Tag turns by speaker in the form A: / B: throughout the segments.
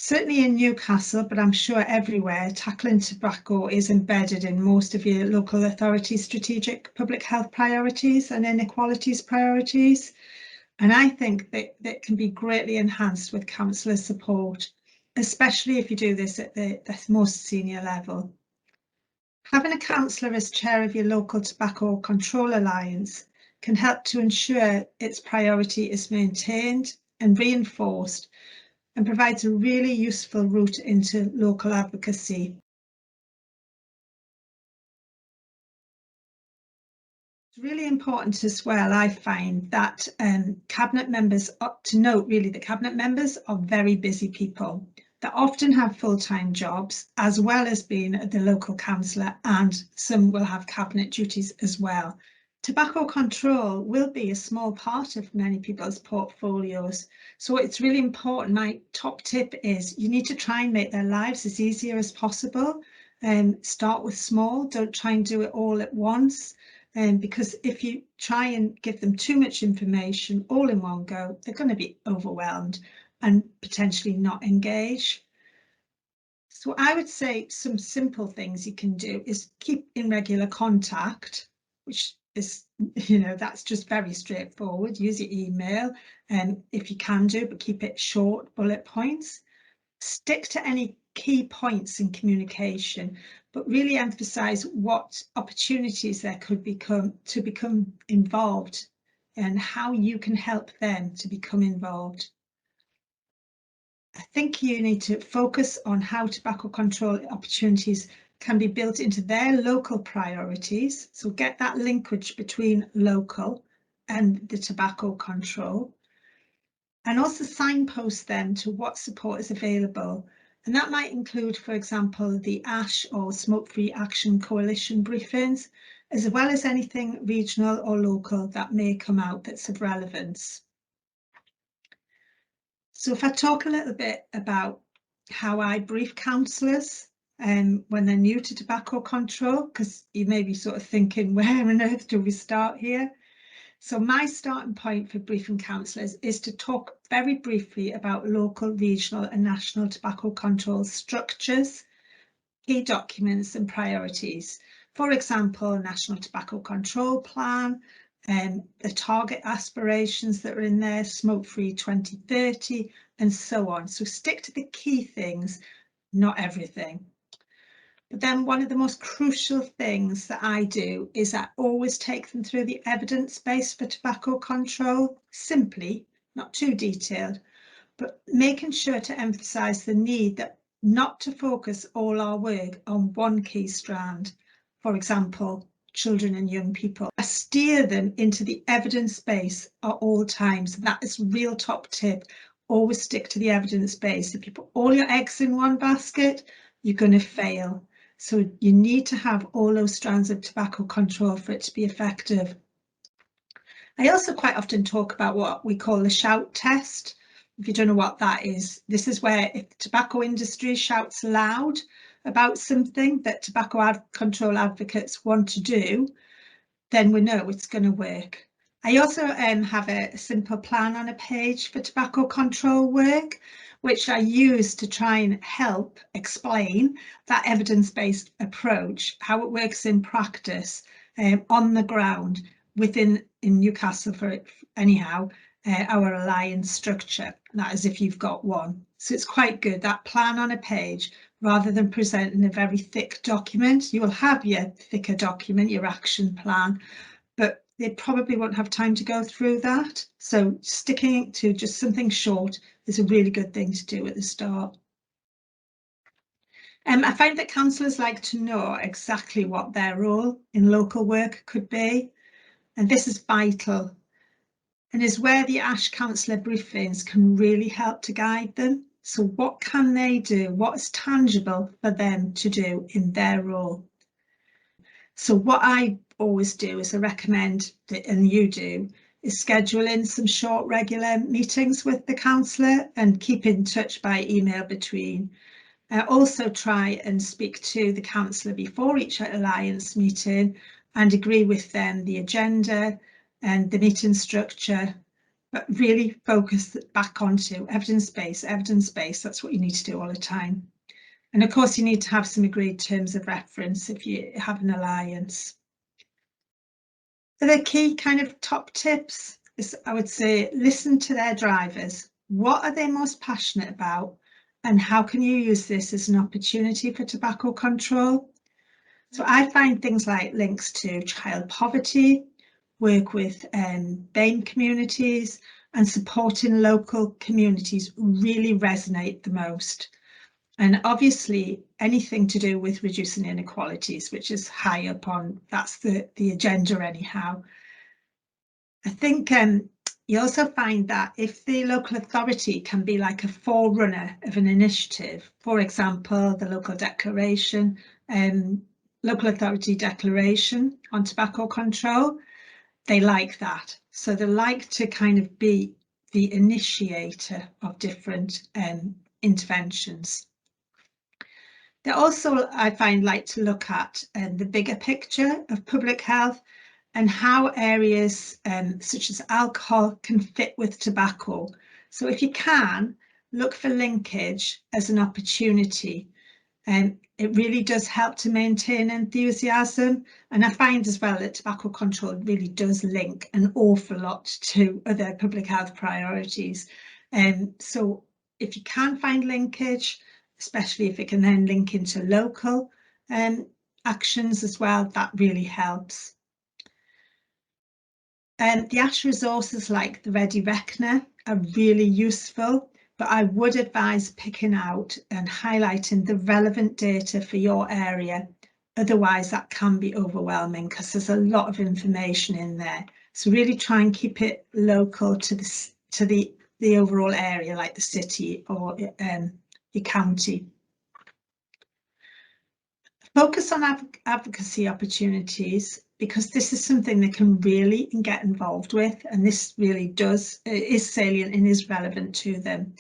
A: Certainly in Newcastle, but I'm sure everywhere, tackling tobacco is embedded in most of your local authorities' strategic public health priorities and inequalities priorities. And I think that can be greatly enhanced with councillor support, especially if you do this at the most senior level. Having a councillor as chair of your local tobacco control alliance can help to ensure its priority is maintained and reinforced, and provides a really useful route into local advocacy. It's really important as well, I find, that cabinet members, to note really that cabinet members are very busy people that often have full-time jobs, as well as being the local councillor, and some will have cabinet duties as well. Tobacco control will be a small part of many people's portfolios, so it's really important. My top tip is you need to try and make their lives as easier as possible, and start with small. Don't try and do it all at once, because if you try and give them too much information all in one go, they're going to be overwhelmed and potentially not engage. So I would say some simple things you can do is keep in regular contact, which is, that's just very straightforward. Use your email, if you can do, but keep it short, bullet points. Stick to any key points in communication, but really emphasize what opportunities there could become involved and how you can help them to become involved. I think you need to focus on how tobacco control opportunities can be built into their local priorities. So get that linkage between local and the tobacco control, and also signpost them to what support is available. And that might include, for example, the ASH or Smoke-Free Action Coalition briefings, as well as anything regional or local that may come out that's of relevance. So if I talk a little bit about how I brief councillors when they're new to tobacco control, because you may be sort of thinking, where on earth do we start here? So my starting point for briefing councillors is to talk very briefly about local, regional and national tobacco control structures, key documents and priorities. For example, National Tobacco Control Plan, the target aspirations that are in there, Smoke-Free 2030 and so on. So stick to the key things, not everything. But then one of the most crucial things that I do is I always take them through the evidence base for tobacco control, simply, not too detailed, but making sure to emphasise the need that not to focus all our work on one key strand, for example, children and young people. I steer them into the evidence base at all times. That is real top tip. Always stick to the evidence base. If you put all your eggs in one basket, you're going to fail. So you need to have all those strands of tobacco control for it to be effective. I also quite often talk about what we call the shout test. If you don't know what that is, this is where if the tobacco industry shouts loud about something that tobacco control advocates want to do, then we know it's going to work. I also have a simple plan on a page for tobacco control work, which I use to try and help explain that evidence-based approach, how it works in practice on the ground in Newcastle for it, anyhow, our alliance structure. That is if you've got one. So it's quite good, that plan on a page, rather than presenting a very thick document. You will have your thicker document, your action plan, but they probably won't have time to go through that. So sticking to just something short is a really good thing to do at the start. I find that councillors like to know exactly what their role in local work could be, and this is vital, and is where the ASH councillor briefings can really help to guide them. So what can they do? What is tangible for them to do in their role? So what I always do is I recommend that, and you do, is schedule in some short regular meetings with the councillor and keep in touch by email between. Also try and speak to the councillor before each alliance meeting and agree with them the agenda and the meeting structure, but really focus back onto evidence-based, evidence-based. That's what you need to do all the time. And of course, you need to have some agreed terms of reference if you have an alliance. So the key kind of top tips is, I would say, listen to their drivers. What are they most passionate about? And how can you use this as an opportunity for tobacco control? So I find things like links to child poverty, work with BAME communities, and supporting local communities really resonate the most. And obviously anything to do with reducing inequalities, which is high up on, that's the agenda anyhow. I think you also find that if the local authority can be like a forerunner of an initiative, for example, the local declaration, local authority declaration on tobacco control, they like that. So they like to kind of be the initiator of different interventions. They also, I find, like to look at the bigger picture of public health and how areas such as alcohol can fit with tobacco. So if you can, look for linkage as an opportunity. It really does help to maintain enthusiasm. And I find as well that tobacco control really does link an awful lot to other public health priorities. So if you can find linkage, especially if it can then link into local actions as well, that really helps. The ASH resources like the Ready Reckoner are really useful, but I would advise picking out and highlighting the relevant data for your area. Otherwise, that can be overwhelming because there's a lot of information in there. So really try and keep it local to the overall area, like the city or your county. Focus on advocacy opportunities, because this is something they can really get involved with, and this really is salient and is relevant to them.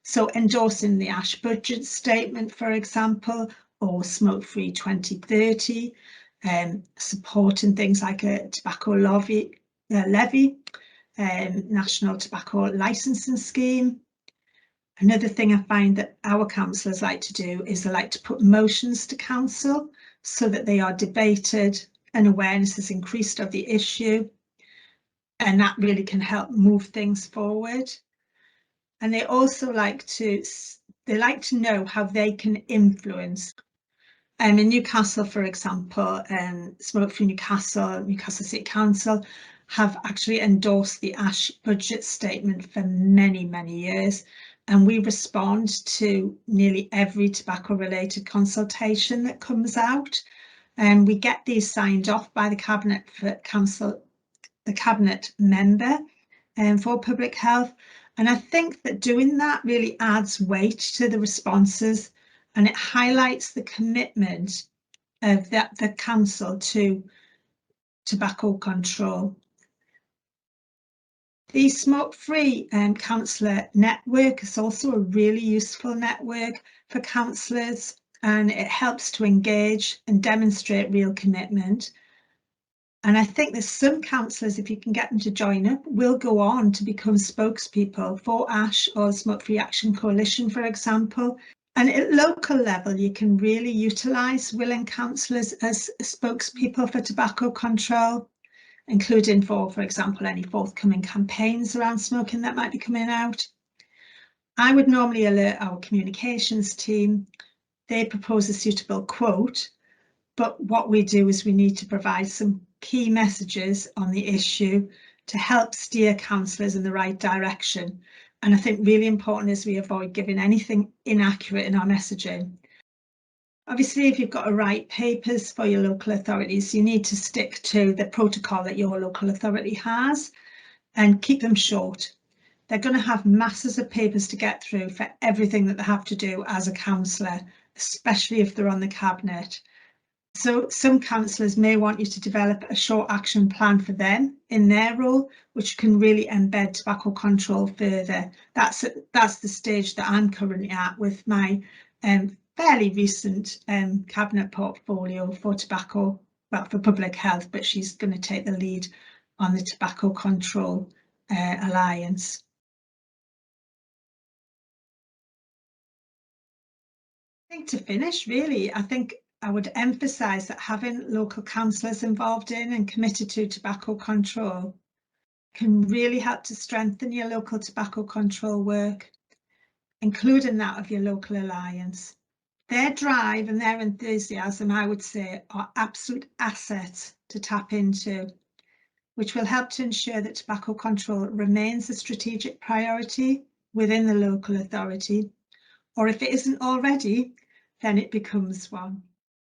A: So endorsing the ASH budget statement, for example, or Smoke-Free 2030, supporting things like a tobacco levy, national tobacco licensing scheme. Another thing I find that our councillors like to do is they like to put motions to council so that they are debated and awareness is increased of the issue, and that really can help move things forward. And they also like to know how they can influence. In Newcastle, for example, Smoke-Free Newcastle, Newcastle City Council have actually endorsed the ASH budget statement for many, many years. And we respond to nearly every tobacco-related consultation that comes out. And we get these signed off by the Cabinet member for public health. And I think that doing that really adds weight to the responses, and it highlights the commitment of the council to tobacco control. The Smoke-Free councillor network is also a really useful network for councillors, and it helps to engage and demonstrate real commitment. And I think there's some councillors, if you can get them to join up, will go on to become spokespeople for ASH or Smoke-Free Action Coalition, for example. And at local level, you can really utilise willing councillors as spokespeople for tobacco control, including for example, any forthcoming campaigns around smoking that might be coming out. I would normally alert our communications team. They propose a suitable quote, but what we do is we need to provide some key messages on the issue to help steer councillors in the right direction. And I think really important is we avoid giving anything inaccurate in our messaging. Obviously, if you've got to write papers for your local authorities, you need to stick to the protocol that your local authority has and keep them short. They're going to have masses of papers to get through for everything that they have to do as a councillor, especially if they're on the cabinet. So some councillors may want you to develop a short action plan for them in their role, which can really embed tobacco control further. That's the stage that I'm currently at with my fairly recent cabinet portfolio for tobacco, well, for public health, but she's going to take the lead on the tobacco control alliance. I think to finish, really, I think I would emphasise that having local councillors involved in and committed to tobacco control can really help to strengthen your local tobacco control work, including that of your local alliance. Their drive and their enthusiasm, I would say, are absolute assets to tap into, which will help to ensure that tobacco control remains a strategic priority within the local authority, or if it isn't already, then it becomes one.